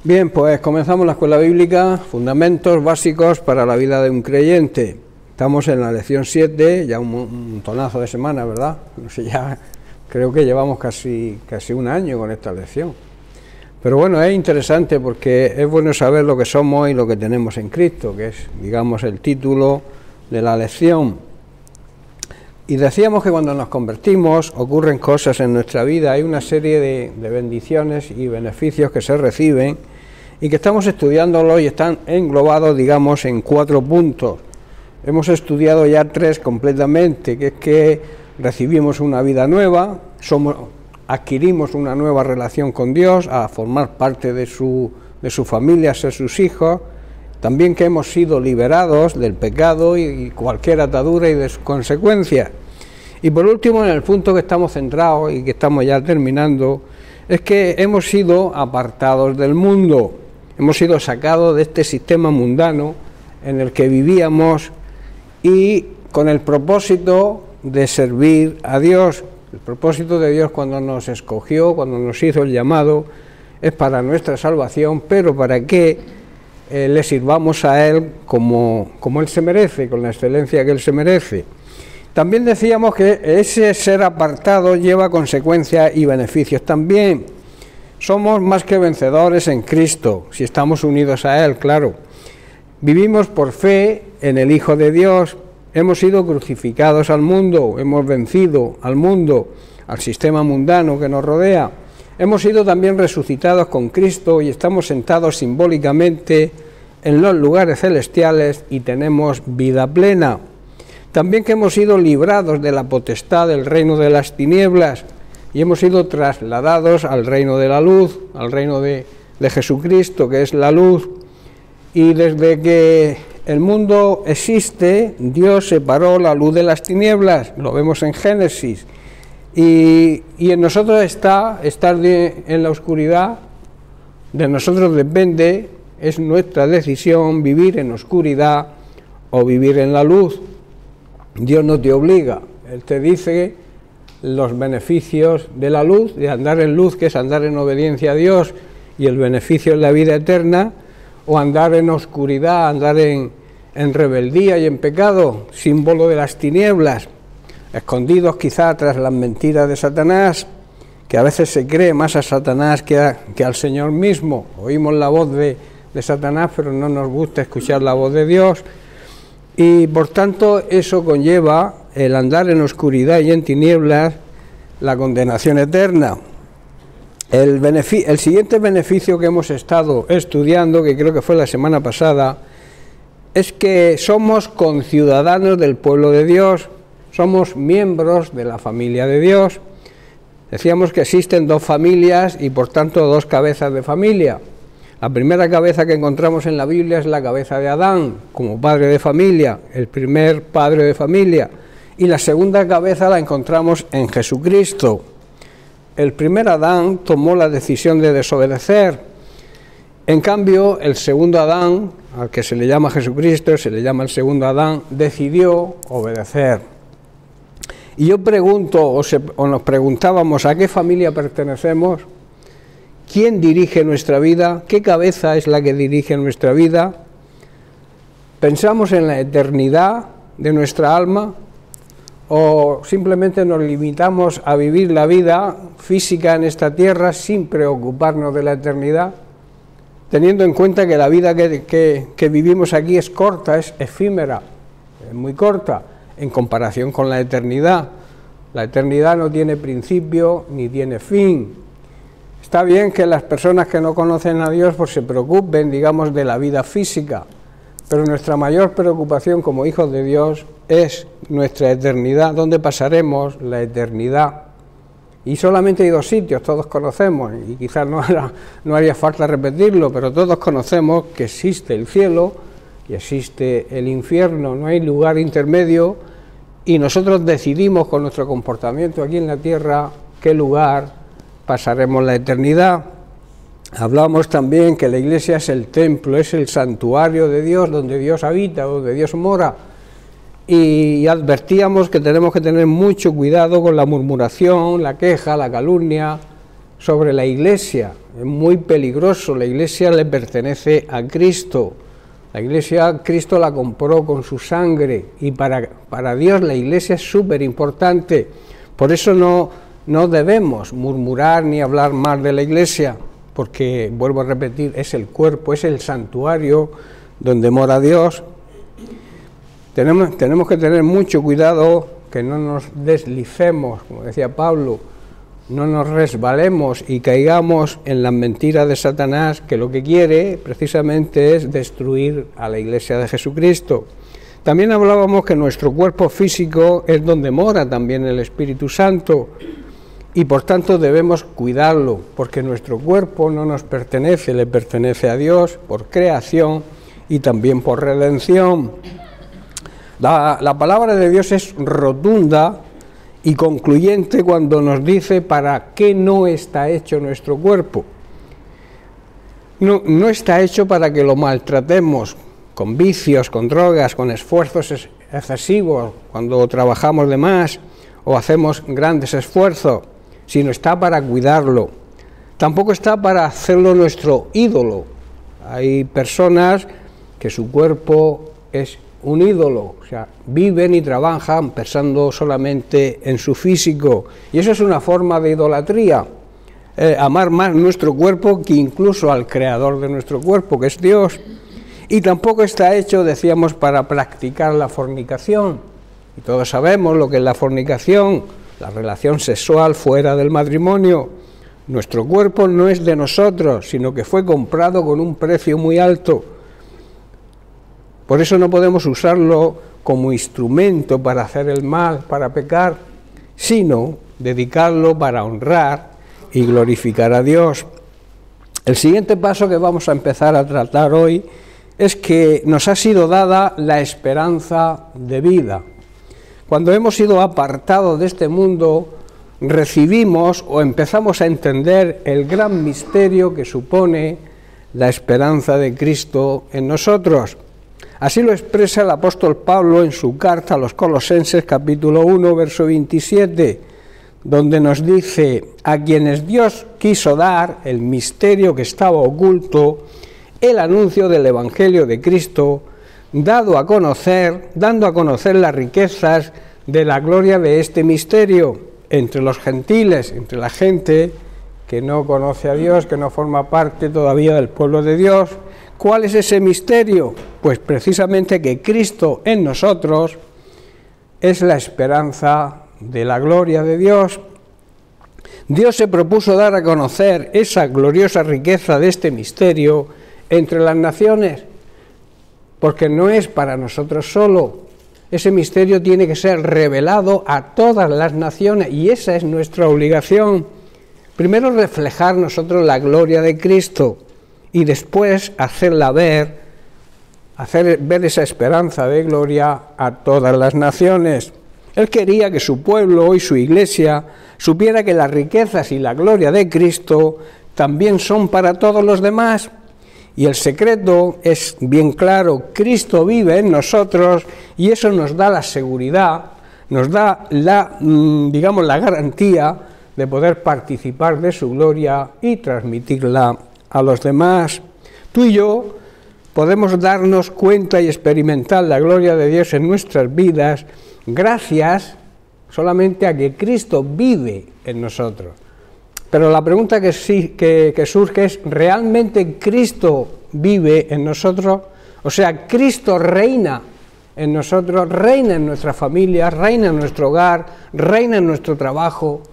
Bien, pues comenzamos la escuela bíblica, fundamentos básicos para la vida de un creyente. Estamos en la lección 7, ya un montonazo de semanas, ¿verdad? No sé, ya creo que llevamos casi un año con esta lección. Pero bueno, es interesante porque es bueno saber lo que somos y lo que tenemos en Cristo, que es, digamos, el título de la lección. Y decíamos que cuando nos convertimos ocurren cosas en nuestra vida, hay una serie de bendiciones y beneficios que se reciben y que estamos estudiándolos y están englobados, digamos, en 4 puntos. Hemos estudiado ya 3 completamente, que es que recibimos una vida nueva, adquirimos una nueva relación con Dios, a formar parte de su familia, ser sus hijos, también que hemos sido liberados del pecado y cualquier atadura y de sus consecuencias. Y por último, en el punto que estamos centrados y que estamos ya terminando, es que hemos sido apartados del mundo, hemos sido sacados de este sistema mundano en el que vivíamos y con el propósito de servir a Dios. El propósito de Dios cuando nos escogió, cuando nos hizo el llamado, es para nuestra salvación, pero para que le sirvamos a Él como Él se merece, con la excelencia que Él se merece. También decíamos que ese ser apartado lleva consecuencias y beneficios también. Somos más que vencedores en Cristo, si estamos unidos a Él, claro. Vivimos por fe en el Hijo de Dios, hemos sido crucificados al mundo, hemos vencido al mundo, al sistema mundano que nos rodea. Hemos sido también resucitados con Cristo y estamos sentados simbólicamente en los lugares celestiales y tenemos vida plena. También que hemos sido librados de la potestad del reino de las tinieblas y hemos sido trasladados al reino de la luz, al reino de Jesucristo, que es la luz. Y desde que el mundo existe, Dios separó la luz de las tinieblas, lo vemos en Génesis. Y en nosotros estar en la oscuridad, de nosotros depende, es nuestra decisión vivir en oscuridad o vivir en la luz. Dios no te obliga, Él te dice los beneficios de la luz, de andar en luz, que es andar en obediencia a Dios, y el beneficio es la vida eterna, o andar en oscuridad, andar en rebeldía y en pecado, símbolo de las tinieblas, escondidos quizá tras las mentiras de Satanás, que a veces se cree más a Satanás que al Señor mismo. Oímos la voz de Satanás, pero no nos gusta escuchar la voz de Dios, y por tanto eso conlleva el andar en oscuridad y en tinieblas, la condenación eterna. El siguiente beneficio que hemos estado estudiando, que creo que fue la semana pasada, es que somos conciudadanos del pueblo de Dios, somos miembros de la familia de Dios. Decíamos que existen 2 familias y por tanto 2 cabezas de familia. La primera cabeza que encontramos en la Biblia es la cabeza de Adán, como padre de familia, el primer padre de familia. Y la segunda cabeza la encontramos en Jesucristo. El primer Adán tomó la decisión de desobedecer. En cambio, el segundo Adán, al que se le llama Jesucristo, se le llama el segundo Adán, decidió obedecer. Y yo pregunto, o nos preguntábamos, ¿a qué familia pertenecemos? ¿Quién dirige nuestra vida? ¿Qué cabeza es la que dirige nuestra vida? ¿Pensamos en la eternidad de nuestra alma? ¿O simplemente nos limitamos a vivir la vida física en esta tierra sin preocuparnos de la eternidad? Teniendo en cuenta que la vida que vivimos aquí es corta, es efímera, es muy corta en comparación con la eternidad. La eternidad no tiene principio ni tiene fin. Está bien que las personas que no conocen a Dios pues se preocupen, digamos, de la vida física, pero nuestra mayor preocupación como hijos de Dios es nuestra eternidad, donde pasaremos la eternidad. Y solamente hay 2 sitios, todos conocemos, y quizás no haría falta repetirlo, pero todos conocemos que existe el cielo y existe el infierno, no hay lugar intermedio, y nosotros decidimos con nuestro comportamiento aquí en la tierra qué lugar pasaremos la eternidad. Hablamos también que la iglesia es el templo, es el santuario de Dios, donde Dios habita, donde Dios mora. Y advertíamos que tenemos que tener mucho cuidado con la murmuración, la queja, la calumnia, sobre la Iglesia. Es muy peligroso. La Iglesia le pertenece a Cristo. La Iglesia, Cristo la compró con su sangre, y para Dios la Iglesia es súper importante. Por eso no debemos murmurar ni hablar mal de la Iglesia, porque, vuelvo a repetir, es el cuerpo, es el santuario donde mora Dios. Tenemos que tener mucho cuidado que no nos deslicemos, como decía Pablo, no nos resbalemos y caigamos en las mentiras de Satanás, que lo que quiere precisamente es destruir a la Iglesia de Jesucristo. También hablábamos que nuestro cuerpo físico es donde mora también el Espíritu Santo, y por tanto debemos cuidarlo, porque nuestro cuerpo no nos pertenece, le pertenece a Dios por creación y también por redención. La palabra de Dios es rotunda y concluyente cuando nos dice para qué no está hecho nuestro cuerpo. No está hecho para que lo maltratemos con vicios, con drogas, con esfuerzos excesivos, cuando trabajamos de más o hacemos grandes esfuerzos, sino está para cuidarlo. Tampoco está para hacerlo nuestro ídolo. Hay personas que su cuerpo es un ídolo, o sea, viven y trabajan pensando solamente en su físico, y eso es una forma de idolatría, amar más nuestro cuerpo que incluso al creador de nuestro cuerpo, que es Dios. Y tampoco está hecho, decíamos, para practicar la fornicación, y todos sabemos lo que es la fornicación, la relación sexual fuera del matrimonio. Nuestro cuerpo no es de nosotros, sino que fue comprado con un precio muy alto. Por eso no podemos usarlo como instrumento para hacer el mal, para pecar, sino dedicarlo para honrar y glorificar a Dios. El siguiente paso que vamos a empezar a tratar hoy es que nos ha sido dada la esperanza de vida. Cuando hemos sido apartados de este mundo, recibimos o empezamos a entender el gran misterio que supone la esperanza de Cristo en nosotros. Así lo expresa el apóstol Pablo en su carta a los Colosenses, capítulo 1, verso 27, donde nos dice: a quienes Dios quiso dar el misterio que estaba oculto, el anuncio del Evangelio de Cristo, dando a conocer las riquezas de la gloria de este misterio entre los gentiles, entre la gente que no conoce a Dios, que no forma parte todavía del pueblo de Dios. ¿Cuál es ese misterio? Pues precisamente que Cristo en nosotros es la esperanza de la gloria de Dios. Dios se propuso dar a conocer esa gloriosa riqueza de este misterio entre las naciones, porque no es para nosotros solo. Ese misterio tiene que ser revelado a todas las naciones, y esa es nuestra obligación. Primero, reflejar nosotros la gloria de Cristo, y después hacer ver esa esperanza de gloria a todas las naciones. Él quería que su pueblo y su iglesia supiera que las riquezas y la gloria de Cristo también son para todos los demás. Y el secreto es bien claro: Cristo vive en nosotros, y eso nos da la seguridad, nos da la garantía de poder participar de su gloria y transmitirla a los demás. Tú y yo podemos darnos cuenta y experimentar la gloria de Dios en nuestras vidas gracias solamente a que Cristo vive en nosotros. Pero la pregunta que surge es: ¿realmente Cristo vive en nosotros? O sea, ¿Cristo reina en nosotros, reina en nuestra familia, reina en nuestro hogar, reina en nuestro trabajo,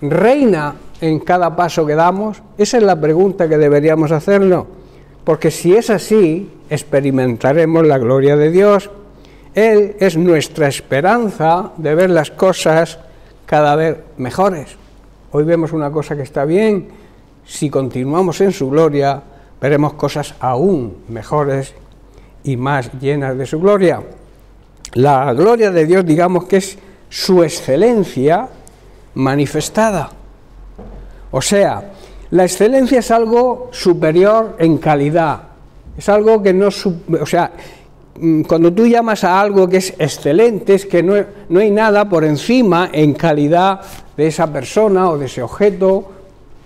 reina en cada paso que damos? Esa es la pregunta que deberíamos hacernos, porque si es así, experimentaremos la gloria de Dios. Él es nuestra esperanza de ver las cosas cada vez mejores. Hoy vemos una cosa que está bien, si continuamos en su gloria, veremos cosas aún mejores y más llenas de su gloria. La gloria de Dios, digamos que es su excelencia manifestada. O sea, la excelencia es algo superior en calidad, es algo que cuando tú llamas a algo que es excelente, es que no hay nada por encima en calidad de esa persona o de ese objeto,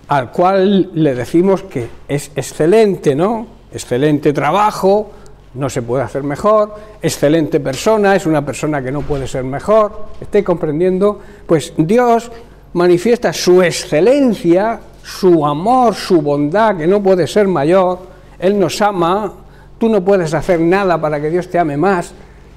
al cual le decimos que es excelente, ¿no? Excelente trabajo, no se puede hacer mejor, excelente persona, es una persona que no puede ser mejor. ¿Estáis comprendiendo? Pues Dios manifiesta su excelencia, su amor, su bondad, que no puede ser mayor. Él nos ama, tú no puedes hacer nada para que Dios te ame más,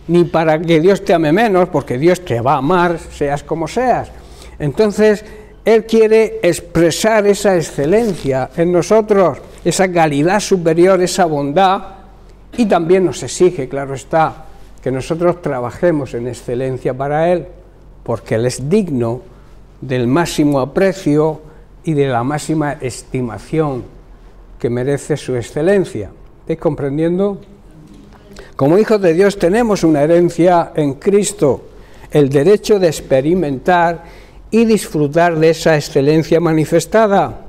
ni para que Dios te ame menos, porque Dios te va a amar, seas como seas. Entonces, Él quiere expresar esa excelencia en nosotros, esa calidad superior, esa bondad, y también nos exige, claro está, que nosotros trabajemos en excelencia para Él, porque Él es digno del máximo aprecio y de la máxima estimación que merece su excelencia. ¿Estáis comprendiendo? Como hijos de Dios tenemos una herencia en Cristo, el derecho de experimentar y disfrutar de esa excelencia manifestada.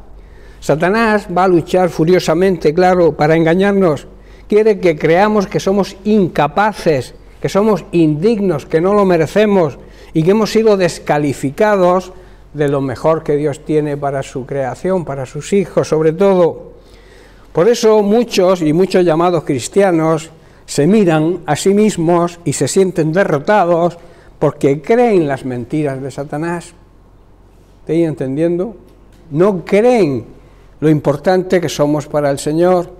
Satanás va a luchar furiosamente, claro, para engañarnos. Quiere que creamos que somos incapaces, que somos indignos, que no lo merecemos y que hemos sido descalificados de lo mejor que Dios tiene para su creación, para sus hijos, sobre todo. Por eso muchos llamados cristianos se miran a sí mismos y se sienten derrotados porque creen las mentiras de Satanás. ¿Estáis entendiendo? No creen lo importante que somos para el Señor.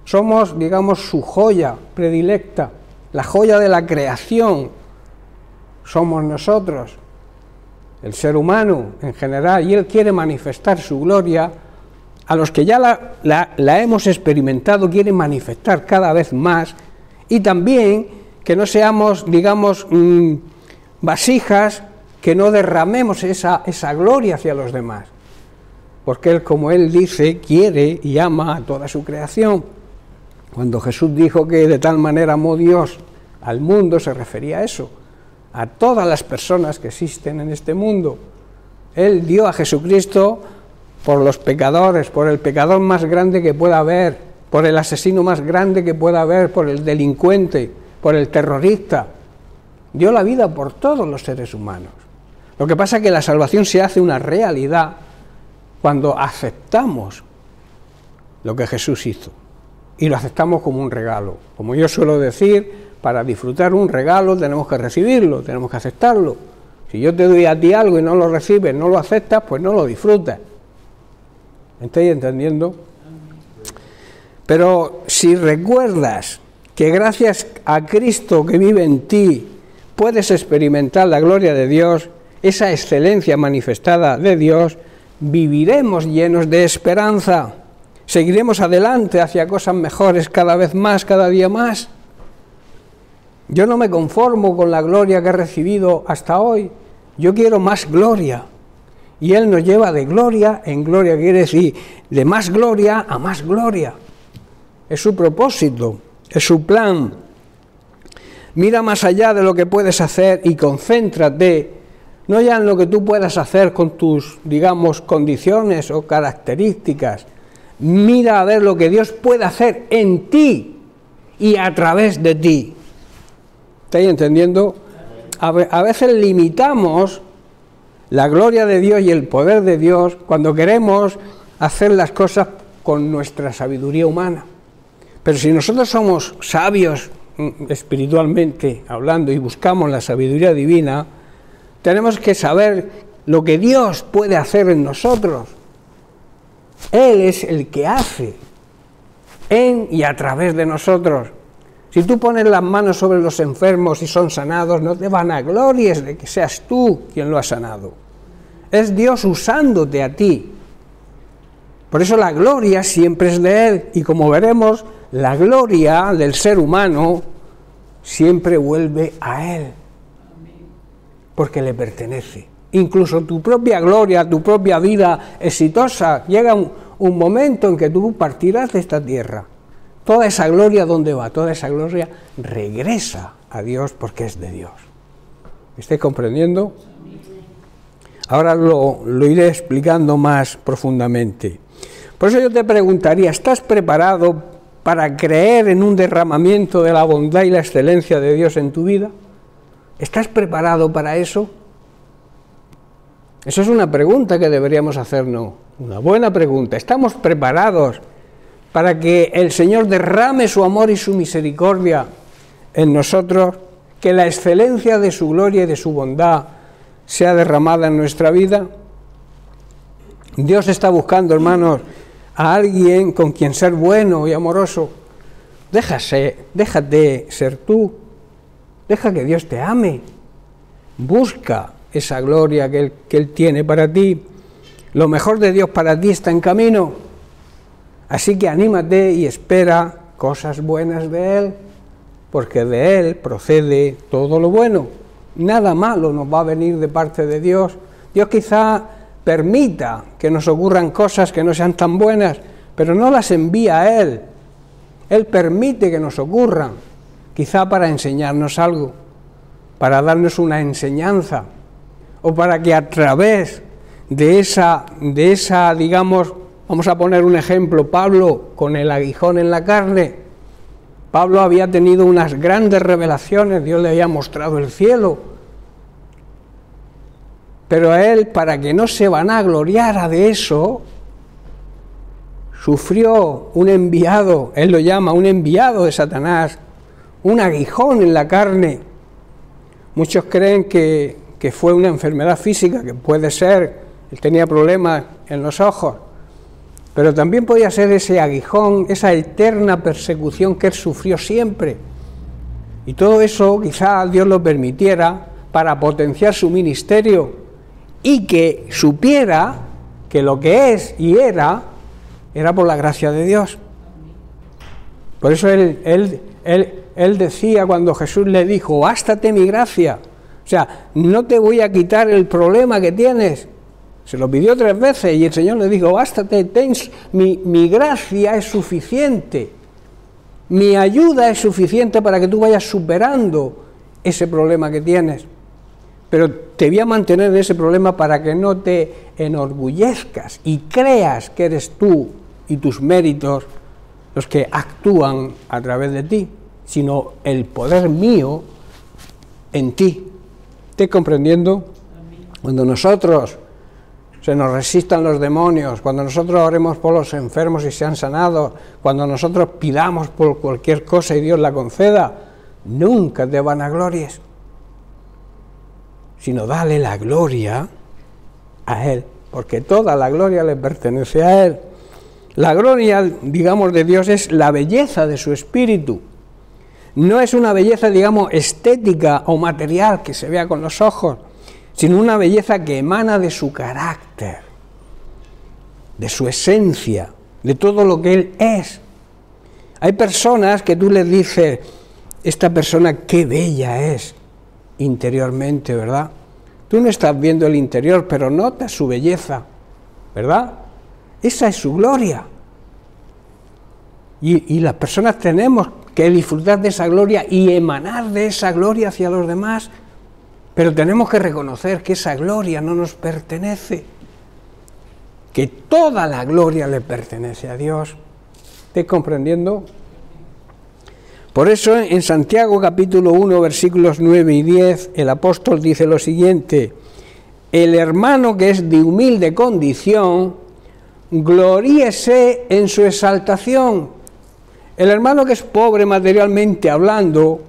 Somos, digamos, su joya predilecta, la joya de la creación. Somos nosotros, el ser humano en general, y Él quiere manifestar su gloria. A los que ya la hemos experimentado, quiere manifestar cada vez más, y también que no seamos, digamos, vasijas, que no derramemos esa gloria hacia los demás, porque Él, como Él dice, quiere y ama a toda su creación. Cuando Jesús dijo que de tal manera amó Dios al mundo, se refería a eso, a todas las personas que existen en este mundo. Él dio a Jesucristo por los pecadores, por el pecador más grande que pueda haber, por el asesino más grande que pueda haber, por el delincuente, por el terrorista. Dio la vida por todos los seres humanos. Lo que pasa es que la salvación se hace una realidad cuando aceptamos lo que Jesús hizo, y lo aceptamos como un regalo. Como yo suelo decir, para disfrutar un regalo tenemos que recibirlo, tenemos que aceptarlo. Si yo te doy a ti algo y no lo recibes, no lo aceptas, pues no lo disfrutas. ¿Me estáis entendiendo? Pero si recuerdas que gracias a Cristo que vive en ti, puedes experimentar la gloria de Dios, esa excelencia manifestada de Dios, viviremos llenos de esperanza. Seguiremos adelante hacia cosas mejores cada vez más, cada día más. Yo no me conformo con la gloria que he recibido hasta hoy. Yo quiero más gloria. Y Él nos lleva de gloria en gloria, quiere decir, de más gloria a más gloria. Es su propósito, es su plan. Mira más allá de lo que puedes hacer y concéntrate, no ya en lo que tú puedas hacer con tus, digamos, condiciones o características. Mira a ver lo que Dios puede hacer en ti y a través de ti. ¿Estáis entendiendo? A veces limitamos la gloria de Dios y el poder de Dios cuando queremos hacer las cosas con nuestra sabiduría humana. Pero si nosotros somos sabios espiritualmente hablando y buscamos la sabiduría divina, tenemos que saber lo que Dios puede hacer en nosotros. Él es el que hace en y a través de nosotros. Si tú pones las manos sobre los enfermos y son sanados, no te vanaglories de que seas tú quien lo ha sanado. Es Dios usándote a ti. Por eso la gloria siempre es de Él. Y como veremos, la gloria del ser humano siempre vuelve a Él, porque le pertenece. Incluso tu propia gloria, tu propia vida exitosa, llega un momento en que tú partirás de esta tierra. Toda esa gloria, ¿dónde va? Toda esa gloria regresa a Dios porque es de Dios. ¿Me estáis comprendiendo? Ahora lo iré explicando más profundamente. Por eso yo te preguntaría, ¿estás preparado para creer en un derramamiento de la bondad y la excelencia de Dios en tu vida? ¿Estás preparado para eso? Eso es una pregunta que deberíamos hacernos, una buena pregunta. ¿Estamos preparados para que el Señor derrame su amor y su misericordia en nosotros, que la excelencia de su gloria y de su bondad sea derramada en nuestra vida? Dios está buscando, hermanos, a alguien con quien ser bueno y amoroso. Déjate ser tú, deja que Dios te ame, busca esa gloria que Él tiene para ti. Lo mejor de Dios para ti está en camino, así que anímate y espera cosas buenas de Él, porque de Él procede todo lo bueno. Nada malo nos va a venir de parte de Dios. Dios quizá permita que nos ocurran cosas que no sean tan buenas, pero no las envía a Él. Él permite que nos ocurran, quizá para enseñarnos algo, para darnos una enseñanza, o para que a través de esa, digamos, vamos a poner un ejemplo, Pablo con el aguijón en la carne. Pablo había tenido unas grandes revelaciones, Dios le había mostrado el cielo, pero a él, para que no se vanagloriara de eso, sufrió un enviado, él lo llama un enviado de Satanás, un aguijón en la carne. Muchos creen que fue una enfermedad física, que puede ser, él tenía problemas en los ojos, pero también podía ser ese aguijón, esa eterna persecución que él sufrió siempre. Y todo eso quizá Dios lo permitiera para potenciar su ministerio y que supiera que lo que es y era por la gracia de Dios. Por eso él decía cuando Jesús le dijo, bástate mi gracia, o sea, no te voy a quitar el problema que tienes. Se lo pidió 3 veces y el Señor le dijo, bástate, mi gracia es suficiente, mi ayuda es suficiente para que tú vayas superando ese problema que tienes. Pero te voy a mantener en ese problema para que no te enorgullezcas y creas que eres tú y tus méritos los que actúan a través de ti, sino el poder mío en ti. ¿Estás comprendiendo? Cuando nosotros se nos resistan los demonios, cuando nosotros oremos por los enfermos y sean sanados, cuando nosotros pidamos por cualquier cosa y Dios la conceda, nunca te vanaglories, sino dale la gloria a Él, porque toda la gloria le pertenece a Él. La gloria, digamos, de Dios es la belleza de su espíritu. No es una belleza, digamos, estética o material que se vea con los ojos, sino una belleza que emana de su carácter, de su esencia, de todo lo que Él es. Hay personas que tú les dices, esta persona qué bella es interiormente, ¿verdad? Tú no estás viendo el interior, pero notas su belleza, ¿verdad? Esa es su gloria. Y las personas tenemos que disfrutar de esa gloria y emanar de esa gloria hacia los demás, pero tenemos que reconocer que esa gloria no nos pertenece, que toda la gloria le pertenece a Dios. ¿Estás comprendiendo? Por eso en Santiago capítulo 1 versículos 9 y 10 el apóstol dice lo siguiente: el hermano que es de humilde condición, gloríese en su exaltación. El hermano que es pobre materialmente hablando,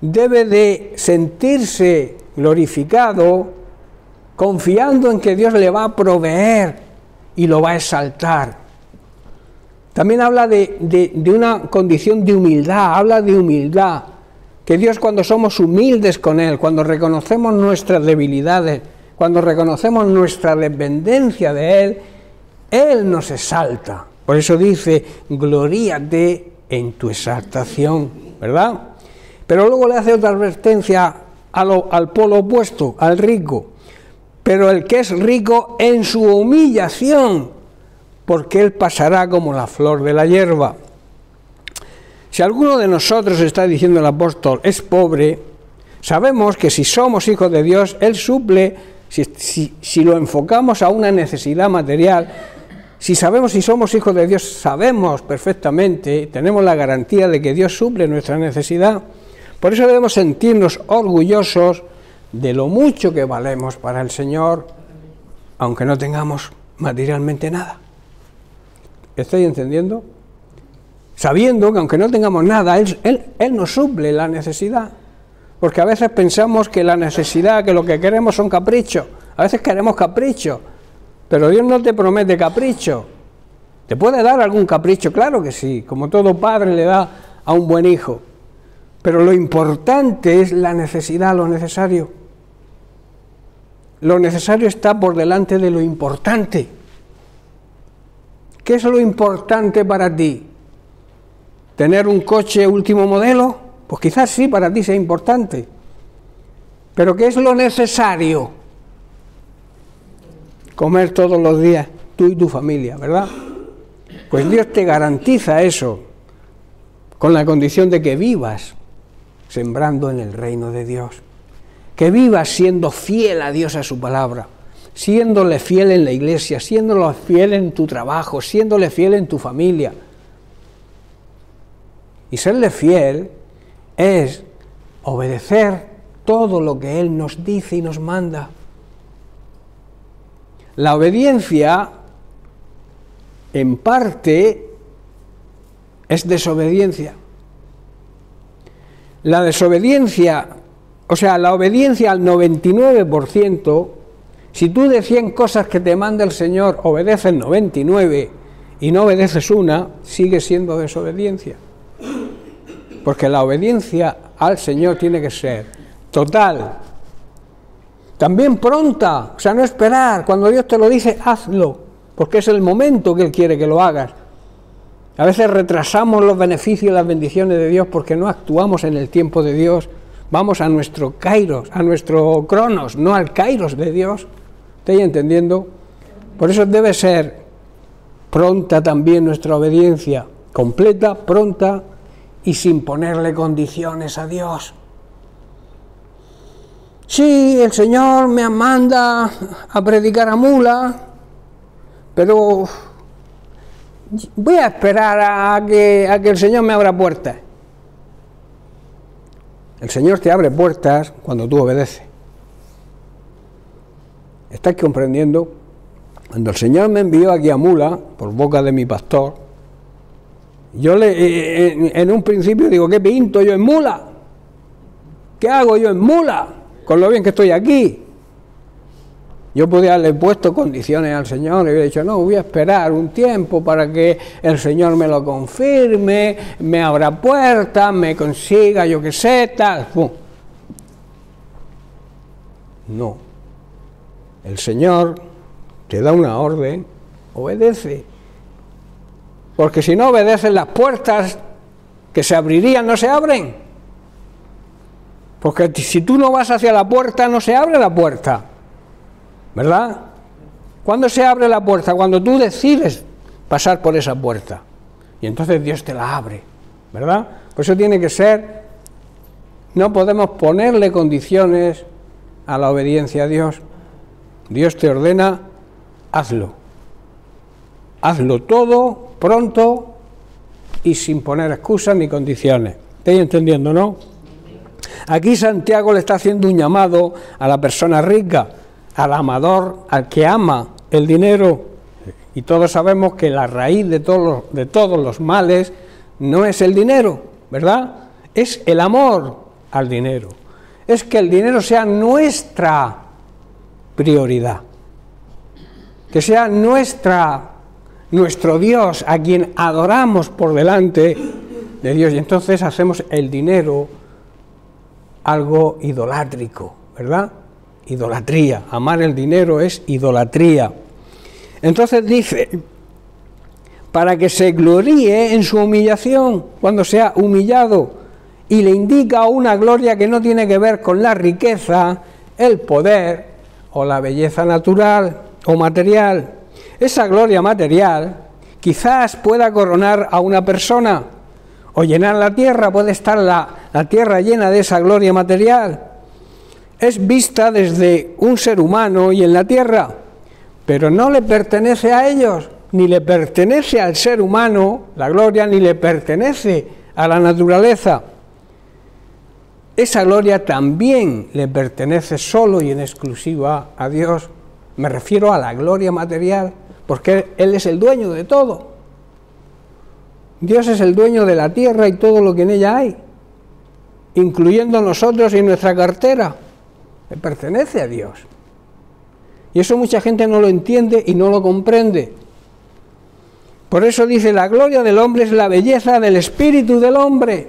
debe de sentirse glorificado, confiando en que Dios le va a proveer y lo va a exaltar. También habla de una condición de humildad, habla de humildad, que Dios, cuando somos humildes con Él, cuando reconocemos nuestras debilidades, cuando reconocemos nuestra dependencia de Él, Él nos exalta. Por eso dice, gloríate en tu exaltación, ¿verdad? Pero luego le hace otra advertencia al polo opuesto, al rico. Pero el que es rico en su humillación, porque él pasará como la flor de la hierba. Si alguno de nosotros, está diciendo el apóstol, es pobre, sabemos que si somos hijos de Dios, Él suple, si lo enfocamos a una necesidad material, si sabemos si somos hijos de Dios, sabemos perfectamente, tenemos la garantía de que Dios suple nuestra necesidad. Por eso debemos sentirnos orgullosos de lo mucho que valemos para el Señor, aunque no tengamos materialmente nada. ¿Estáis entendiendo? Sabiendo que aunque no tengamos nada, Él nos suple la necesidad. Porque a veces pensamos que la necesidad, que lo que queremos son caprichos. A veces queremos caprichos, pero Dios no te promete capricho. ¿Te puede dar algún capricho? Claro que sí, como todo padre le da a un buen hijo. Pero lo importante es la necesidad, lo necesario. Lo necesario está por delante de lo importante. ¿Qué es lo importante para ti? ¿Tener un coche último modelo? Pues quizás sí, para ti sea importante. Pero ¿qué es lo necesario? Comer todos los días, tú y tu familia, ¿verdad? Pues Dios te garantiza eso, con la condición de que vivas sembrando en el reino de Dios. Que vivas siendo fiel a Dios, a su palabra, siéndole fiel en la iglesia, siéndole fiel en tu trabajo, siéndole fiel en tu familia. Y serle fiel es obedecer todo lo que Él nos dice y nos manda. La obediencia, en parte, es desobediencia. La desobediencia, o sea, la obediencia al 99%, si tú de 100 cosas que te manda el Señor obedeces 99 y no obedeces una, sigue siendo desobediencia. Porque la obediencia al Señor tiene que ser total, también pronta, o sea, no esperar, cuando Dios te lo dice, hazlo, porque es el momento que Él quiere que lo hagas. A veces retrasamos los beneficios y las bendiciones de Dios porque no actuamos en el tiempo de Dios, vamos a nuestro kairos, a nuestro cronos, no al kairos de Dios. ¿Estáis entendiendo? Por eso debe ser pronta también nuestra obediencia, completa, pronta, y sin ponerle condiciones a Dios. Sí, el Señor me manda a predicar a Mula, pero voy a esperar a que el Señor me abra puertas. El Señor te abre puertas cuando tú obedeces. ¿Estáis comprendiendo? Cuando el Señor me envió aquí a Mula, por boca de mi pastor, yo en un principio digo, ¿qué pinto yo en Mula? ¿Qué hago yo en Mula? Con lo bien que estoy aquí. Yo podía haberle puesto condiciones al Señor y hubiera dicho, no, voy a esperar un tiempo para que el Señor me lo confirme, me abra puertas, me consiga, yo qué sé, tal. ¡Pum! No. El Señor te da una orden, obedece. Porque si no obedeces, las puertas que se abrirían no se abren. Porque si tú no vas hacia la puerta, no se abre la puerta. ¿Verdad? ¿Cuándo se abre la puerta? Cuando tú decides pasar por esa puerta. Y entonces Dios te la abre. ¿Verdad? Por eso tiene que ser, no podemos ponerle condiciones a la obediencia a Dios. Dios te ordena, hazlo. Hazlo todo, pronto y sin poner excusas ni condiciones. ¿Estáis entendiendo, no? Aquí Santiago le está haciendo un llamado a la persona rica, al amador, al que ama el dinero. Y todos sabemos que la raíz de todos los males no es el dinero, ¿verdad? Es el amor al dinero. Es que el dinero sea nuestra prioridad. Que sea nuestro Dios, a quien adoramos por delante de Dios. Y entonces hacemos el dinero algo idolátrico, ¿verdad? Idolatría. Amar el dinero es idolatría. Entonces dice, para que se gloríe en su humillación, cuando sea humillado, y le indica una gloria que no tiene que ver con la riqueza, el poder o la belleza natural o material. Esa gloria material quizás pueda coronar a una persona o llenar la tierra, puede estar la tierra llena de esa gloria material. Es vista desde un ser humano y en la tierra, pero no le pertenece a ellos, ni le pertenece al ser humano la gloria, ni le pertenece a la naturaleza. Esa gloria también le pertenece solo y en exclusiva a Dios. Me refiero a la gloria material, porque Él es el dueño de todo. Dios es el dueño de la tierra y todo lo que en ella hay, incluyendo nosotros y nuestra cartera. Le pertenece a Dios. Y eso mucha gente no lo entiende y no lo comprende. Por eso dice, la gloria del hombre es la belleza del espíritu del hombre,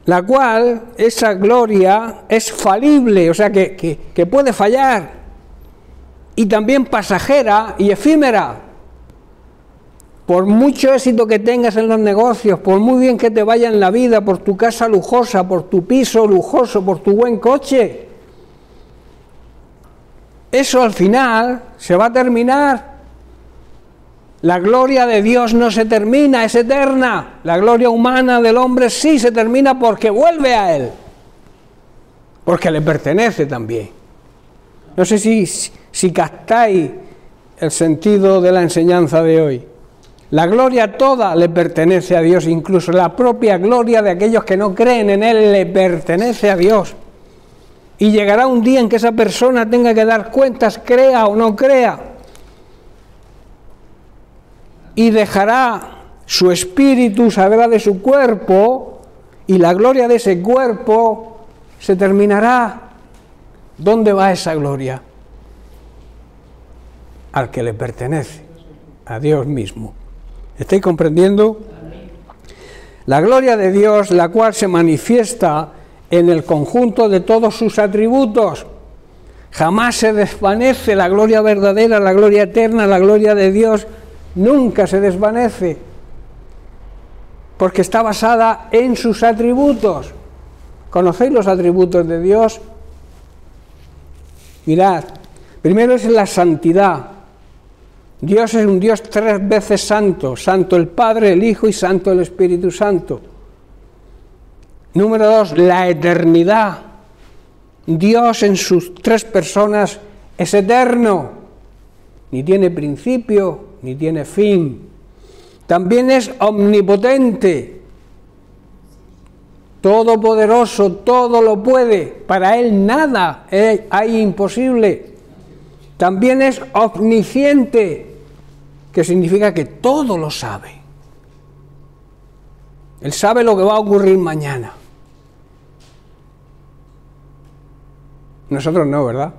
la cual, esa gloria, es falible, o sea que puede fallar, y también pasajera y efímera. Por mucho éxito que tengas en los negocios, por muy bien que te vaya en la vida, por tu casa lujosa, por tu piso lujoso, por tu buen coche, eso al final se va a terminar. La gloria de Dios no se termina, es eterna. La gloria humana del hombre sí se termina porque vuelve a Él, porque le pertenece también. No sé si captáis el sentido de la enseñanza de hoy. La gloria toda le pertenece a Dios, incluso la propia gloria de aquellos que no creen en Él le pertenece a Dios. Y llegará un día en que esa persona tenga que dar cuentas, crea o no crea. Y dejará su espíritu, saldrá de su cuerpo, y la gloria de ese cuerpo se terminará. ¿Dónde va esa gloria? Al que le pertenece, a Dios mismo. ¿Estáis comprendiendo? La gloria de Dios, la cual se manifiesta en el conjunto de todos sus atributos. Jamás se desvanece la gloria verdadera, la gloria eterna, la gloria de Dios. Nunca se desvanece, porque está basada en sus atributos. ¿Conocéis los atributos de Dios? Mirad, primero es la santidad. Dios es un Dios 3 veces santo, santo el Padre, el Hijo y santo el Espíritu Santo. Número 2, la eternidad. Dios en sus 3 personas es eterno, ni tiene principio, ni tiene fin. También es omnipotente, todopoderoso, todo lo puede, para Él nada hay imposible. También es omnisciente, que significa que todo lo sabe. Él sabe lo que va a ocurrir mañana. Nosotros no, ¿verdad?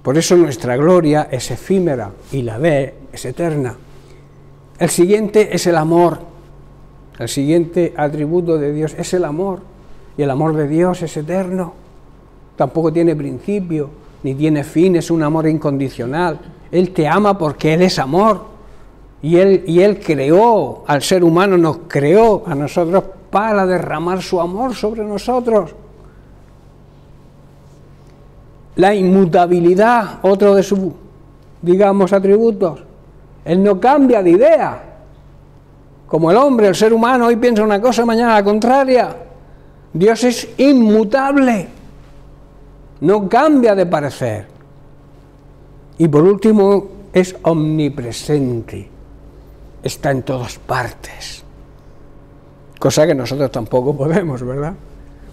Por eso nuestra gloria es efímera y la de Él es eterna. El siguiente es el amor. El siguiente atributo de Dios es el amor. Y el amor de Dios es eterno. Tampoco tiene principio, ni tiene fin, es un amor incondicional. Él te ama porque Él es amor. Y Él creó al ser humano, nos creó a nosotros para derramar su amor sobre nosotros. La inmutabilidad, otro de sus, atributos. Él no cambia de idea. Como el hombre, el ser humano, hoy piensa una cosa, mañana la contraria. Dios es inmutable. No cambia de parecer. Y por último, es omnipresente. Está en todas partes. Cosa que nosotros tampoco podemos, ¿verdad?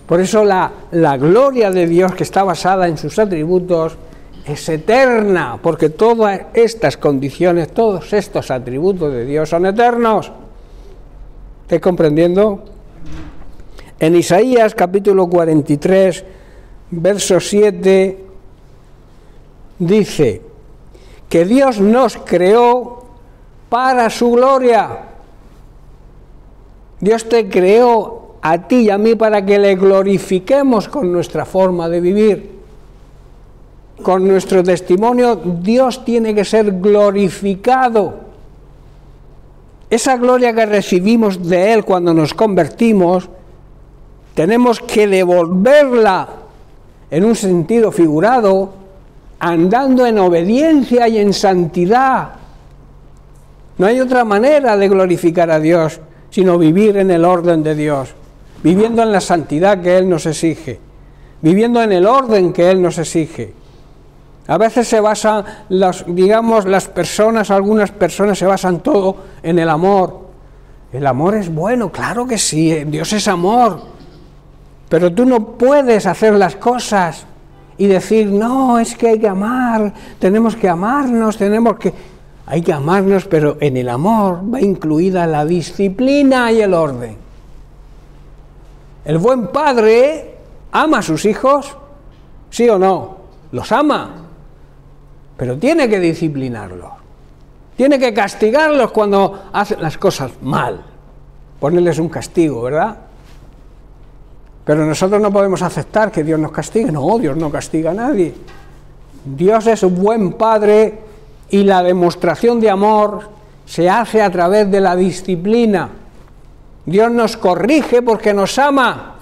Por eso la gloria de Dios, que está basada en sus atributos, es eterna, porque todas estas condiciones, todos estos atributos de Dios son eternos. ¿Estáis comprendiendo? En Isaías capítulo 43, verso 7, dice que Dios nos creó para su gloria. Dios te creó a ti y a mí para que le glorifiquemos con nuestra forma de vivir. Con nuestro testimonio, Dios tiene que ser glorificado. Esa gloria que recibimos de Él cuando nos convertimos, tenemos que devolverla en un sentido figurado, andando en obediencia y en santidad. No hay otra manera de glorificar a Dios, sino vivir en el orden de Dios, viviendo en la santidad que Él nos exige, viviendo en el orden que Él nos exige. A veces se basan, algunas personas se basan todo en el amor. El amor es bueno, claro que sí, Dios es amor. Pero tú no puedes hacer las cosas y decir, no, es que hay que amar, tenemos que amarnos, hay que amarnos, pero en el amor va incluida la disciplina y el orden. El buen padre ama a sus hijos, ¿sí o no? Los ama, pero tiene que disciplinarlos, tiene que castigarlos cuando hacen las cosas mal, ponerles un castigo, ¿verdad? Pero nosotros no podemos aceptar que Dios nos castigue. No, Dios no castiga a nadie. Dios es un buen padre y la demostración de amor se hace a través de la disciplina. Dios nos corrige porque nos ama.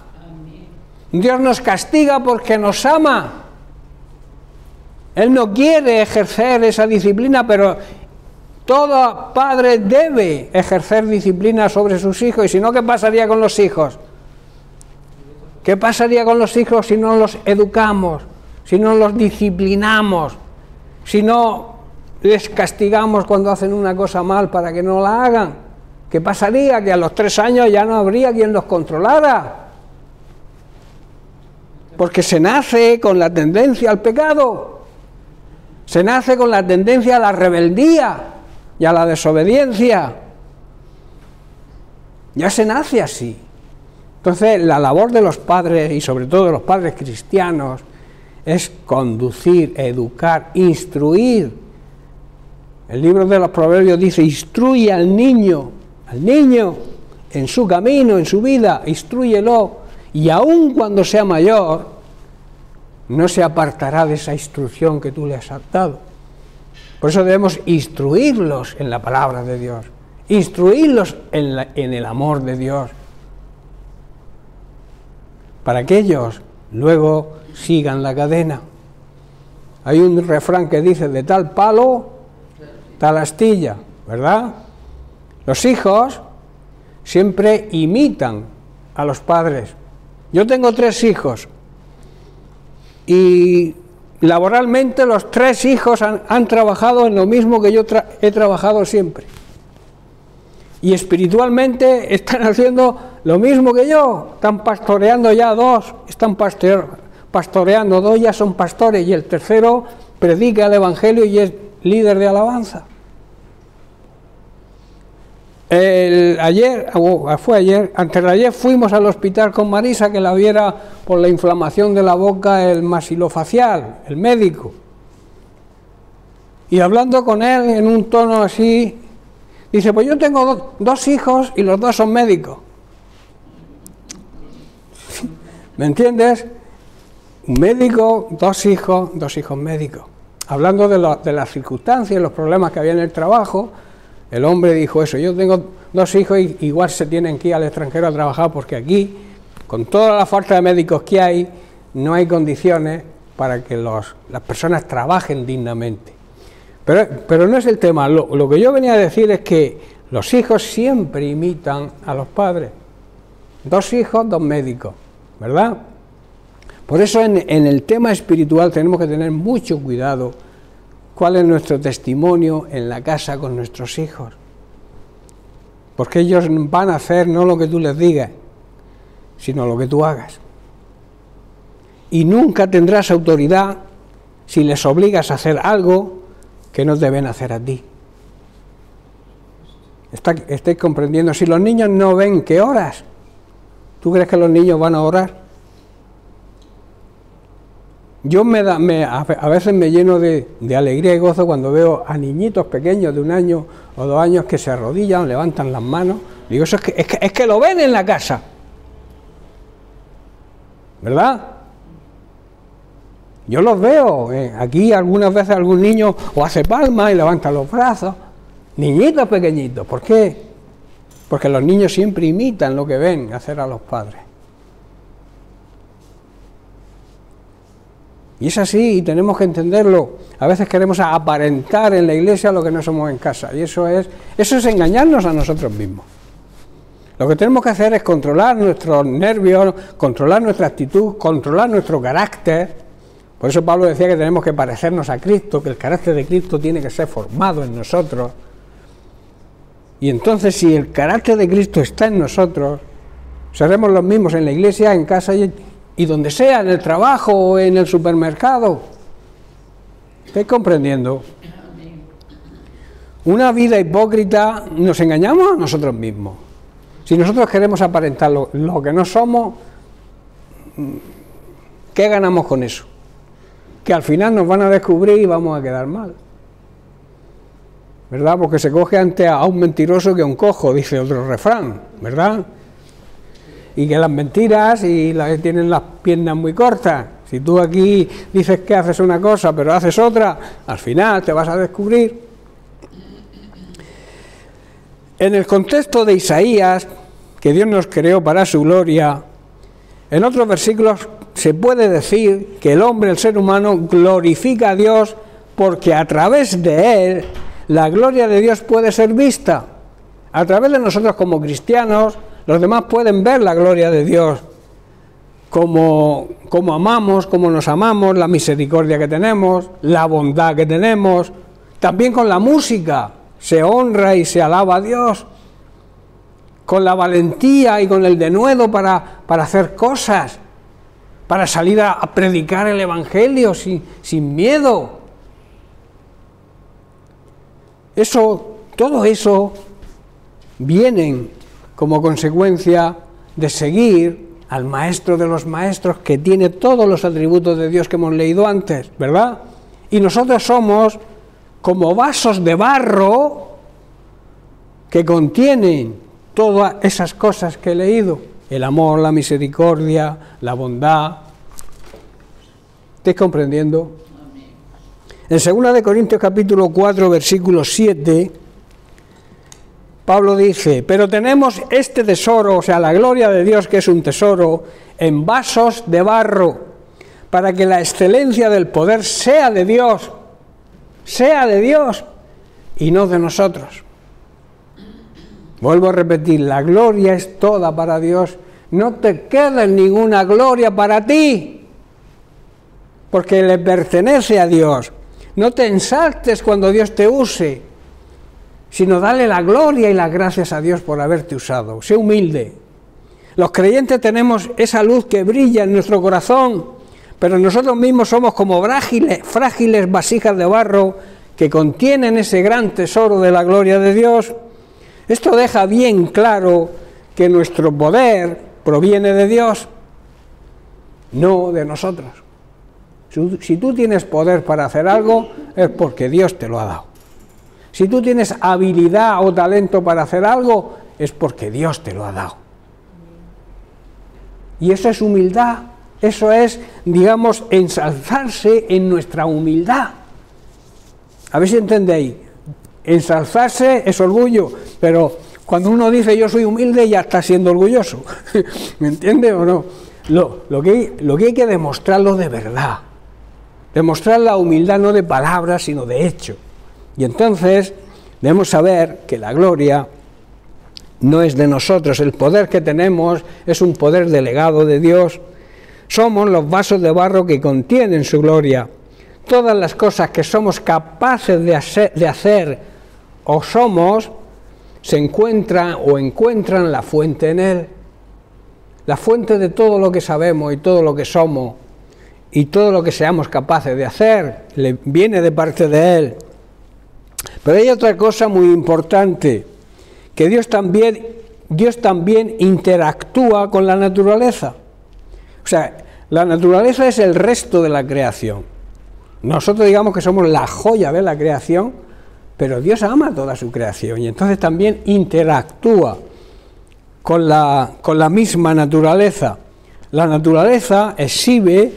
Dios nos castiga porque nos ama. Él no quiere ejercer esa disciplina, pero todo padre debe ejercer disciplina sobre sus hijos. Y si no, ¿qué pasaría con los hijos? ¿Qué pasaría con los hijos si no los educamos, si no los disciplinamos, si no les castigamos cuando hacen una cosa mal para que no la hagan? ¿Qué pasaría? Que a los 3 años ya no habría quien los controlara. Porque se nace con la tendencia al pecado, se nace con la tendencia a la rebeldía y a la desobediencia. Ya se nace así. Entonces, la labor de los padres, y sobre todo de los padres cristianos, es conducir, educar, instruir. El libro de los Proverbios dice, instruye al niño en su camino, en su vida, instrúyelo, y aun cuando sea mayor, no se apartará de esa instrucción que tú le has dado. Por eso debemos instruirlos en la palabra de Dios, instruirlos en el amor de Dios, para que ellos luego sigan la cadena. Hay un refrán que dice, de tal palo, tal astilla, ¿verdad? Los hijos siempre imitan a los padres. Yo tengo 3 hijos y laboralmente los 3 hijos han trabajado en lo mismo que yo he trabajado siempre. Y espiritualmente están haciendo lo mismo que yo, están pastoreando ya 2, están pastoreando 2, ya son pastores, y el tercero predica el Evangelio y es líder de alabanza. Antes de ayer fuimos al hospital con Marisa, que la viera por la inflamación de la boca, el maxilofacial, el médico. Y hablando con él en un tono así, dice, pues yo tengo 2 hijos y los 2 son médicos. ¿Me entiendes? Un médico, 2 hijos médicos. Hablando de las circunstancias, los problemas que había en el trabajo, el hombre dijo eso, yo tengo 2 hijos y igual se tienen que ir al extranjero a trabajar porque aquí, con toda la falta de médicos que hay, no hay condiciones para que las personas trabajen dignamente. Pero no es el tema. Lo que yo venía a decir es que los hijos siempre imitan a los padres. 2 hijos, 2 médicos, ¿verdad? Por eso en el tema espiritual tenemos que tener mucho cuidado cuál es nuestro testimonio en la casa con nuestros hijos. Porque ellos van a hacer no lo que tú les digas, sino lo que tú hagas. Y nunca tendrás autoridad si les obligas a hacer algo que no deben hacer a ti. ¿Estáis comprendiendo? Si los niños no ven que oras, ¿tú crees que los niños van a orar? Yo a veces me lleno de alegría y gozo cuando veo a niñitos pequeños de 1 año o 2 años que se arrodillan, levantan las manos. Digo, eso es que lo ven en la casa, ¿verdad? Yo los veo, aquí algunas veces algún niño o hace palmas y levanta los brazos, niñitos pequeñitos. ¿Por qué? Porque los niños siempre imitan lo que ven hacer a los padres. Y es así, y tenemos que entenderlo. A veces queremos aparentar en la iglesia lo que no somos en casa, y eso es engañarnos a nosotros mismos. Lo que tenemos que hacer es controlar nuestros nervios, controlar nuestra actitud, controlar nuestro carácter. Por eso Pablo decía que tenemos que parecernos a Cristo, que el carácter de Cristo tiene que ser formado en nosotros. Y entonces, si el carácter de Cristo está en nosotros, seremos los mismos en la iglesia, en casa y y donde sea, en el trabajo o en el supermercado. ¿Estáis comprendiendo? Una vida hipócrita, nos engañamos a nosotros mismos. Si nosotros queremos aparentar lo que no somos, ¿qué ganamos con eso? Que al final nos van a descubrir y vamos a quedar mal, ¿verdad? Porque se coge antes a un mentiroso que a un cojo, dice otro refrán, ¿verdad? Y que las mentiras y las que tienen las piernas muy cortas. Si tú aquí dices que haces una cosa pero haces otra, al final te vas a descubrir. En el contexto de Isaías, que Dios nos creó para su gloria, en otros versículos se puede decir que el hombre, el ser humano, glorifica a Dios porque a través de él la gloria de Dios puede ser vista. A través de nosotros como cristianos, los demás pueden ver la gloria de Dios, como amamos, como nos amamos, la misericordia que tenemos, la bondad que tenemos. También con la música se honra y se alaba a Dios, con la valentía y con el denuedo para hacer cosas, para salir a predicar el Evangelio sin miedo. Todo eso vienen como consecuencia de seguir al Maestro de los Maestros, que tiene todos los atributos de Dios que hemos leído antes, ¿verdad? Y nosotros somos como vasos de barro que contienen todas esas cosas que he leído: el amor, la misericordia, la bondad. ¿Estáis comprendiendo? En 2 Corintios capítulo 4, versículo 7, Pablo dice: pero tenemos este tesoro, o sea, la gloria de Dios, que es un tesoro, en vasos de barro, para que la excelencia del poder sea de Dios y no de nosotros. Vuelvo a repetir, la gloria es toda para Dios. No te queda ninguna gloria para ti, porque le pertenece a Dios. No te ensaltes cuando Dios te use, sino dale la gloria y las gracias a Dios por haberte usado. Sé humilde. Los creyentes tenemos esa luz que brilla en nuestro corazón, pero nosotros mismos somos como frágiles vasijas de barro que contienen ese gran tesoro de la gloria de Dios. Esto deja bien claro que nuestro poder proviene de Dios, no de nosotros. Si tú tienes poder para hacer algo, es porque Dios te lo ha dado. Si tú tienes habilidad o talento para hacer algo, es porque Dios te lo ha dado. Y eso es humildad, eso es, digamos, ensalzarse en nuestra humildad. A ver si entendéis. Ensalzarse es orgullo, pero cuando uno dice yo soy humilde, ya está siendo orgulloso. ¿Me entiende o no? Lo que hay que demostrarlo de verdad. Demostrar la humildad no de palabras, sino de hecho. Y entonces debemos saber que la gloria no es de nosotros. El poder que tenemos es un poder delegado de Dios. Somos los vasos de barro que contienen su gloria. Todas las cosas que somos capaces de hacer o somos, se encuentran la fuente en Él. La fuente de todo lo que sabemos y todo lo que somos y todo lo que seamos capaces de hacer, viene de parte de Él. Pero hay otra cosa muy importante, que Dios también interactúa con la naturaleza. O sea, la naturaleza es el resto de la creación. Nosotros digamos que somos la joya de la creación, pero Dios ama toda su creación y entonces también interactúa con la misma naturaleza. La naturaleza exhibe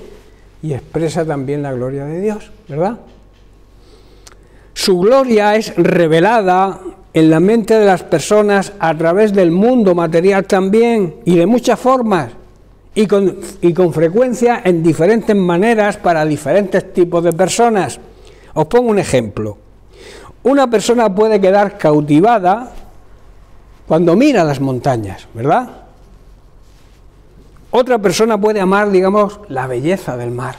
y expresa también la gloria de Dios, ¿verdad? Su gloria es revelada en la mente de las personas a través del mundo material también, y de muchas formas, y con frecuencia en diferentes maneras para diferentes tipos de personas. Os pongo un ejemplo. Una persona puede quedar cautivada cuando mira las montañas, ¿verdad? Otra persona puede amar, digamos, la belleza del mar.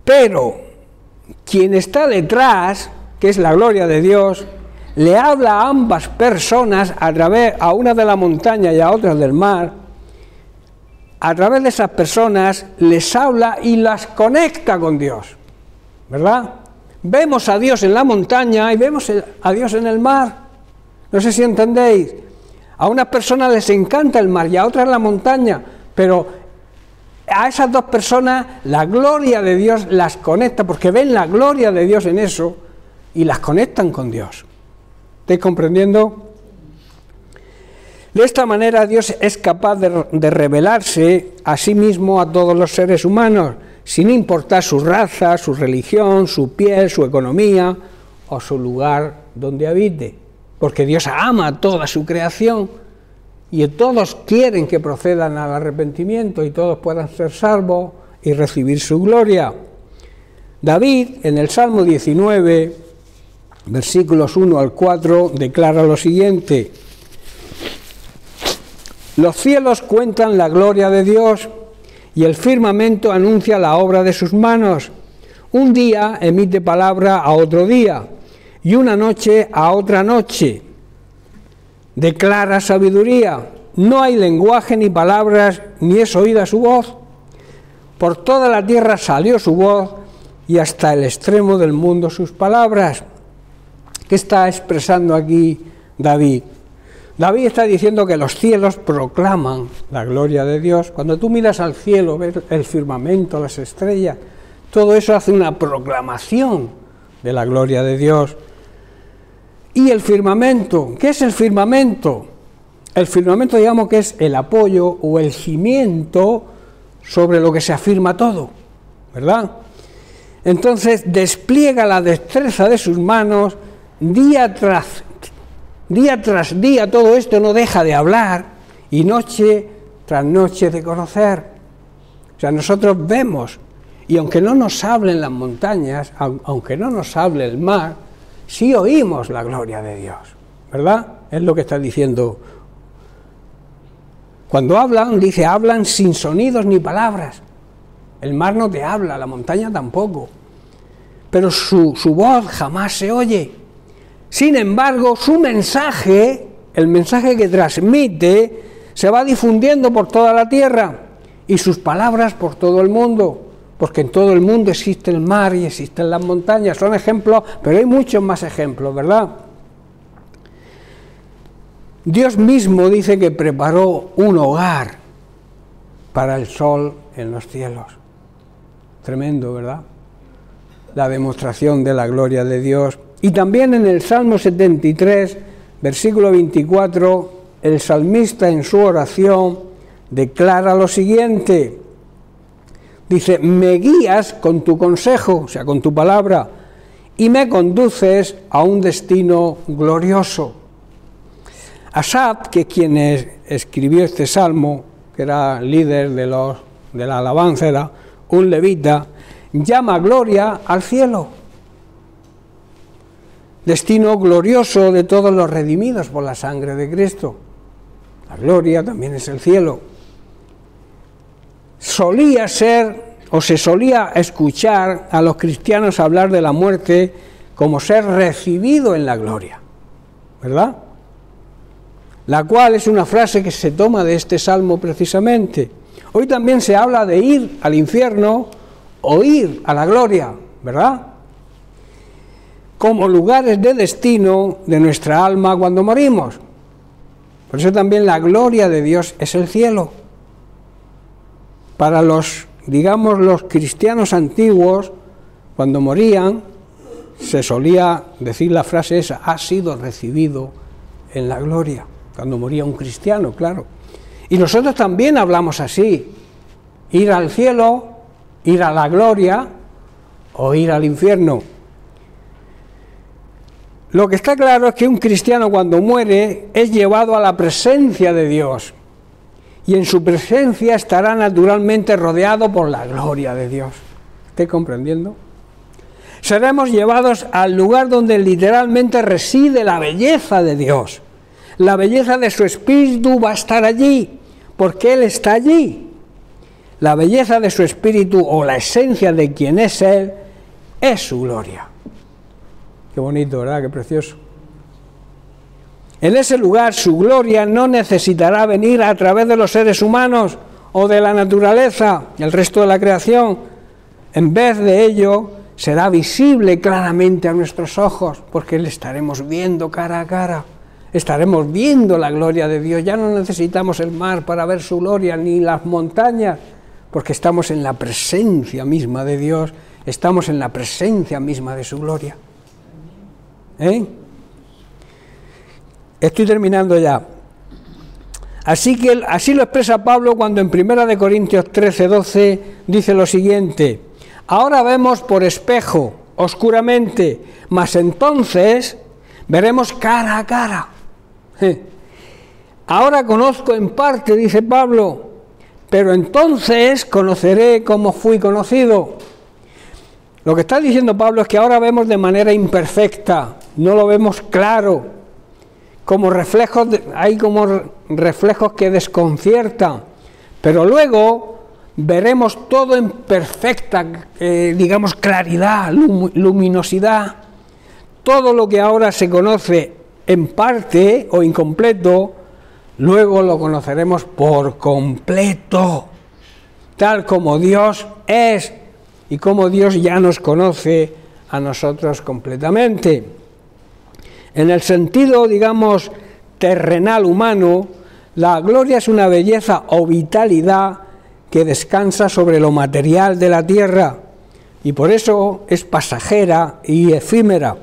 Pero quien está detrás, que es la gloria de Dios, le habla a ambas personas a una de la montaña y a otra del mar. A través de esas personas les habla y las conecta con Dios, ¿verdad? Vemos a Dios en la montaña y vemos a Dios en el mar. No sé si entendéis. A unas personas les encanta el mar y a otras la montaña, pero a esas dos personas la gloria de Dios las conecta, porque ven la gloria de Dios en eso y las conectan con Dios. ¿Estáis comprendiendo? De esta manera Dios es capaz de revelarse a sí mismo a todos los seres humanos, sin importar su raza, su religión, su piel, su economía o su lugar donde habite, porque Dios ama a toda su creación y todos quieren que procedan al arrepentimiento y todos puedan ser salvos y recibir su gloria. David, en el Salmo 19, versículos 1 al 4, declara lo siguiente: los cielos cuentan la gloria de Dios y el firmamento anuncia la obra de sus manos. Un día emite palabra a otro día y una noche a otra noche. Declara sabiduría. No hay lenguaje ni palabras, ni es oída su voz. Por toda la tierra salió su voz y hasta el extremo del mundo sus palabras. ¿Qué está expresando aquí David? David está diciendo que los cielos proclaman la gloria de Dios. Cuando tú miras al cielo, ves el firmamento, las estrellas, todo eso hace una proclamación de la gloria de Dios. ¿Y el firmamento? ¿Qué es el firmamento? El firmamento, digamos que es el apoyo o el cimiento sobre lo que se afirma todo, ¿verdad? Entonces despliega la destreza de sus manos día tras día, todo esto no deja de hablar y noche tras noche de conocer. O sea, nosotros vemos, y aunque no nos hablen las montañas, aunque no nos hable el mar, sí oímos la gloria de Dios, ¿verdad? Es lo que está diciendo. Cuando hablan, dice, hablan sin sonidos ni palabras. El mar no te habla, la montaña tampoco, pero su voz jamás se oye. Sin embargo, su mensaje, el mensaje que transmite, se va difundiendo por toda la tierra y sus palabras por todo el mundo, porque en todo el mundo existe el mar y existen las montañas. Son ejemplos, pero hay muchos más ejemplos, ¿verdad? Dios mismo dice que preparó un hogar para el sol en los cielos. Tremendo, ¿verdad? La demostración de la gloria de Dios. Y también en el Salmo 73, versículo 24, el salmista en su oración declara lo siguiente. Dice, me guías con tu consejo, o sea, con tu palabra, y me conduces a un destino glorioso. Asaf, que es quien escribió este salmo, que era líder de la alabanza, era un levita, llama gloria al cielo. Destino glorioso de todos los redimidos por la sangre de Cristo. La gloria también es el cielo. Solía ser, o se solía escuchar a los cristianos hablar de la muerte como ser recibido en la gloria, ¿verdad? La cual es una frase que se toma de este salmo precisamente. Hoy también se habla de ir al infierno o ir a la gloria, ¿verdad? Como lugares de destino de nuestra alma cuando morimos. Por eso también la gloria de Dios es el cielo. Para los cristianos antiguos, cuando morían, se solía decir la frase esa, ha sido recibido en la gloria. Cuando moría un cristiano, claro. Y nosotros también hablamos así, ir al cielo, ir a la gloria o ir al infierno. Lo que está claro es que un cristiano cuando muere es llevado a la presencia de Dios y en su presencia estará naturalmente rodeado por la gloria de Dios. ¿Estáis comprendiendo? Seremos llevados al lugar donde literalmente reside la belleza de Dios. La belleza de su espíritu va a estar allí, porque Él está allí. La belleza de su espíritu o la esencia de quien es Él es su gloria. Qué bonito, ¿verdad? Qué precioso. En ese lugar su gloria no necesitará venir a través de los seres humanos o de la naturaleza, el resto de la creación. En vez de ello, será visible claramente a nuestros ojos, porque le estaremos viendo cara a cara. Estaremos viendo la gloria de Dios. Ya no necesitamos el mar para ver su gloria, ni las montañas, porque estamos en la presencia misma de Dios, estamos en la presencia misma de su gloria. Estoy terminando ya. Así lo expresa Pablo cuando en 1 Corintios 13:12 dice lo siguiente: ahora vemos por espejo, oscuramente, mas entonces veremos cara a cara. Ahora conozco en parte, dice Pablo, pero entonces conoceré como fui conocido. Lo que está diciendo Pablo es que ahora vemos de manera imperfecta, no lo vemos claro, como reflejos, hay como reflejos que desconciertan, pero luego veremos todo en perfecta, claridad, luminosidad. Todo lo que ahora se conoce en parte o incompleto, luego lo conoceremos por completo, tal como Dios es y como Dios ya nos conoce a nosotros completamente. En el sentido, terrenal humano, la gloria es una belleza o vitalidad que descansa sobre lo material de la tierra y por eso es pasajera y efímera.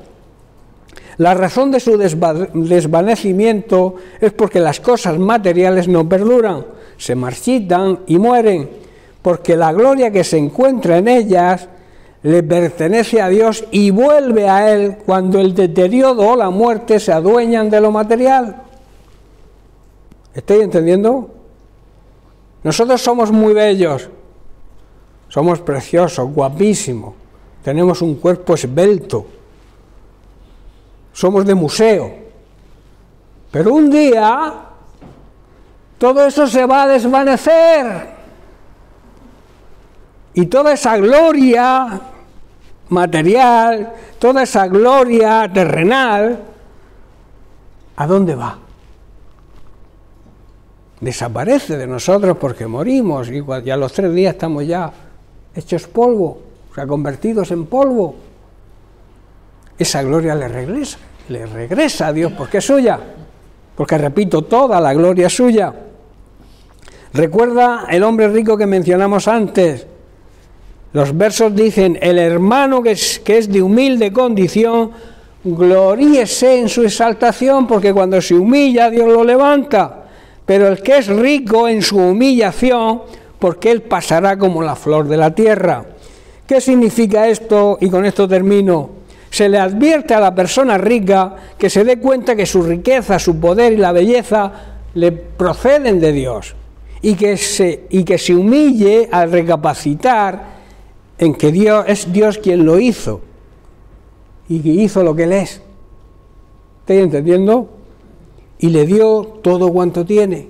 La razón de su desvanecimiento es porque las cosas materiales no perduran, se marchitan y mueren, porque la gloria que se encuentra en ellas le pertenece a Dios y vuelve a Él cuando el deterioro o la muerte se adueñan de lo material. ¿Estáis entendiendo? Nosotros somos muy bellos, somos preciosos, guapísimos, tenemos un cuerpo esbelto, somos de museo, pero un día todo eso se va a desvanecer y toda esa gloria material, toda esa gloria terrenal, ¿a dónde va? Desaparece de nosotros porque morimos y a los 3 días estamos ya hechos polvo, o sea, convertidos en polvo. Esa gloria le regresa a Dios porque es suya, porque repito, toda la gloria es suya. Recuerda el hombre rico que mencionamos antes. Los versos dicen: el hermano que es de humilde condición, gloríese en su exaltación, porque cuando se humilla Dios lo levanta. Pero el que es rico en su humillación, porque él pasará como la flor de la tierra. ¿Qué significa esto? Y con esto termino. Se le advierte a la persona rica que se dé cuenta que su riqueza, su poder y la belleza le proceden de Dios, y que se humille al recapacitar en que es Dios quien lo hizo y que hizo lo que Él es. ¿Estáis entendiendo? Y le dio todo cuanto tiene,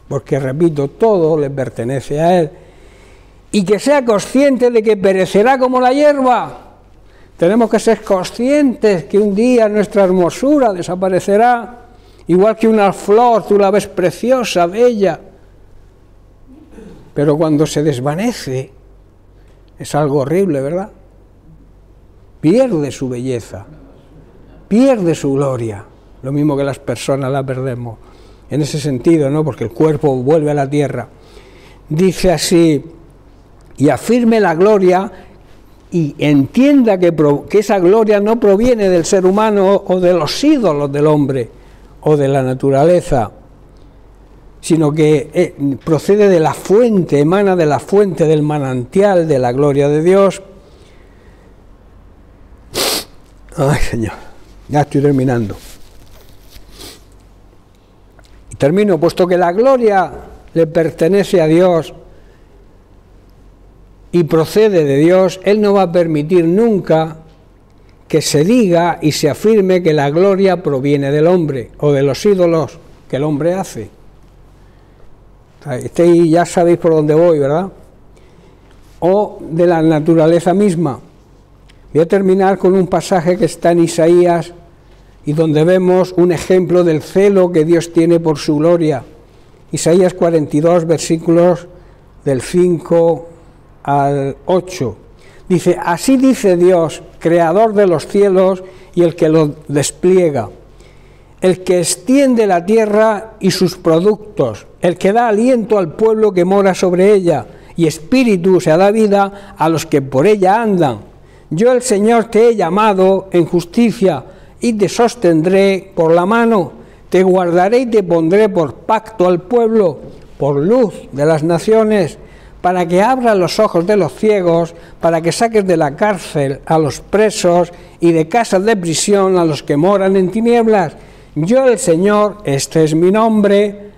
porque repito, todo le pertenece a Él, y que sea consciente de que perecerá como la hierba. Tenemos que ser conscientes que un día nuestra hermosura desaparecerá, igual que una flor, tú la ves preciosa, bella, pero cuando se desvanece es algo horrible, ¿verdad? Pierde su belleza, pierde su gloria, lo mismo que las personas la perdemos, en ese sentido, ¿no? Porque el cuerpo vuelve a la tierra. Dice así: y afirme la gloria y entienda que esa gloria no proviene del ser humano o de los ídolos del hombre o de la naturaleza, sino que procede de la fuente, emana de la fuente, del manantial de la gloria de Dios. Ay, Señor, ya estoy terminando. Y termino, puesto que la gloria le pertenece a Dios y procede de Dios, Él no va a permitir nunca que se diga y se afirme que la gloria proviene del hombre o de los ídolos que el hombre hace. Ya sabéis por dónde voy, ¿verdad? O de la naturaleza misma. Voy a terminar con un pasaje que está en Isaías y donde vemos un ejemplo del celo que Dios tiene por su gloria. Isaías 42, versículos del 5 al 8. Dice: así dice Dios, creador de los cielos y el que los despliega, el que extiende la tierra y sus productos, el que da aliento al pueblo que mora sobre ella, y espíritu, o sea, da vida a los que por ella andan. Yo, el Señor, te he llamado en justicia y te sostendré por la mano, te guardaré y te pondré por pacto al pueblo, por luz de las naciones, para que abras los ojos de los ciegos, para que saques de la cárcel a los presos y de casas de prisión a los que moran en tinieblas. Yo, el Señor, este es mi nombre,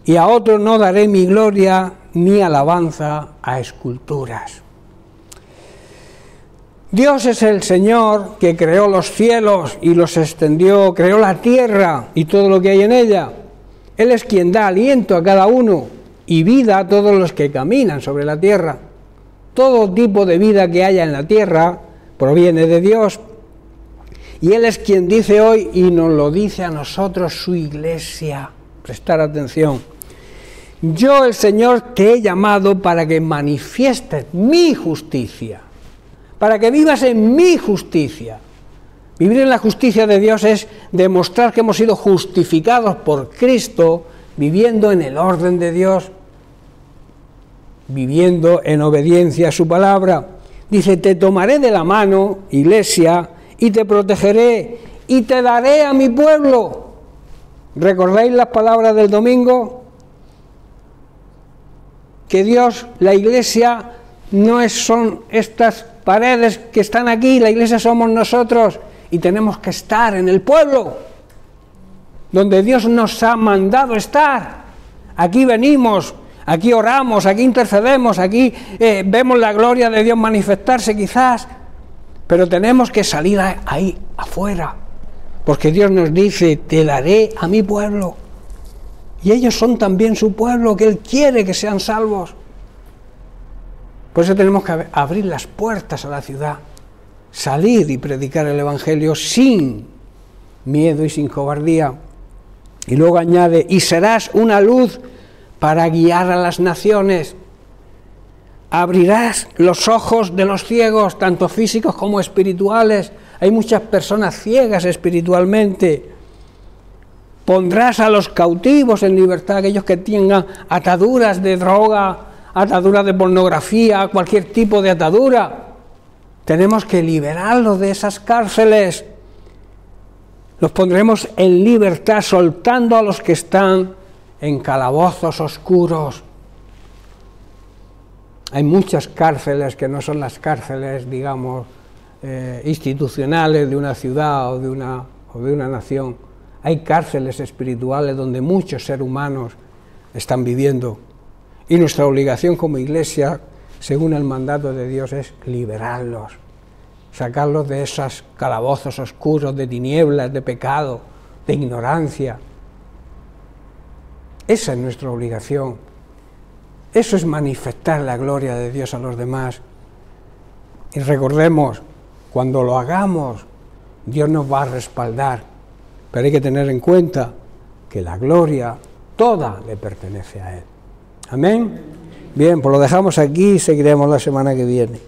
y a otro no daré mi gloria ni alabanza a esculturas. Dios es el Señor que creó los cielos y los extendió, creó la tierra y todo lo que hay en ella. Él es quien da aliento a cada uno y vida a todos los que caminan sobre la tierra. Todo tipo de vida que haya en la tierra proviene de Dios. Y Él es quien dice hoy, y nos lo dice a nosotros, su iglesia. Prestar atención. Yo, el Señor, te he llamado para que manifiestes mi justicia, para que vivas en mi justicia. Vivir en la justicia de Dios es demostrar que hemos sido justificados por Cristo, viviendo en el orden de Dios, viviendo en obediencia a su palabra. Dice: te tomaré de la mano, iglesia, y te protegeré, y te daré a mi pueblo. ¿Recordáis las palabras del domingo? Que Dios, la iglesia, no son estas paredes que están aquí, la iglesia somos nosotros, y tenemos que estar en el pueblo, donde Dios nos ha mandado estar. Aquí venimos, aquí oramos, aquí intercedemos, aquí vemos la gloria de Dios manifestarse quizás, pero tenemos que salir ahí afuera, porque Dios nos dice: te daré a mi pueblo. Y ellos son también su pueblo, que Él quiere que sean salvos. Por eso tenemos que abrir las puertas a la ciudad, salir y predicar el Evangelio sin miedo y sin cobardía. Y luego añade: y serás una luz para guiar a las naciones. Abrirás los ojos de los ciegos, tanto físicos como espirituales. Hay muchas personas ciegas espiritualmente. Pondrás a los cautivos en libertad, aquellos que tengan ataduras de droga, ataduras de pornografía, cualquier tipo de atadura. Tenemos que liberarlos de esas cárceles. Los pondremos en libertad, soltando a los que están en calabozos oscuros. Hay muchas cárceles que no son las cárceles, digamos, institucionales de una ciudad o de una nación. Hay cárceles espirituales donde muchos seres humanos están viviendo. Y nuestra obligación como iglesia, según el mandato de Dios, es liberarlos, sacarlos de esos calabozos oscuros, de tinieblas, de pecado, de ignorancia. Esa es nuestra obligación. Eso es manifestar la gloria de Dios a los demás. Y recordemos, cuando lo hagamos, Dios nos va a respaldar. Pero hay que tener en cuenta que la gloria toda le pertenece a Él. Amén. Bien, pues lo dejamos aquí y seguiremos la semana que viene.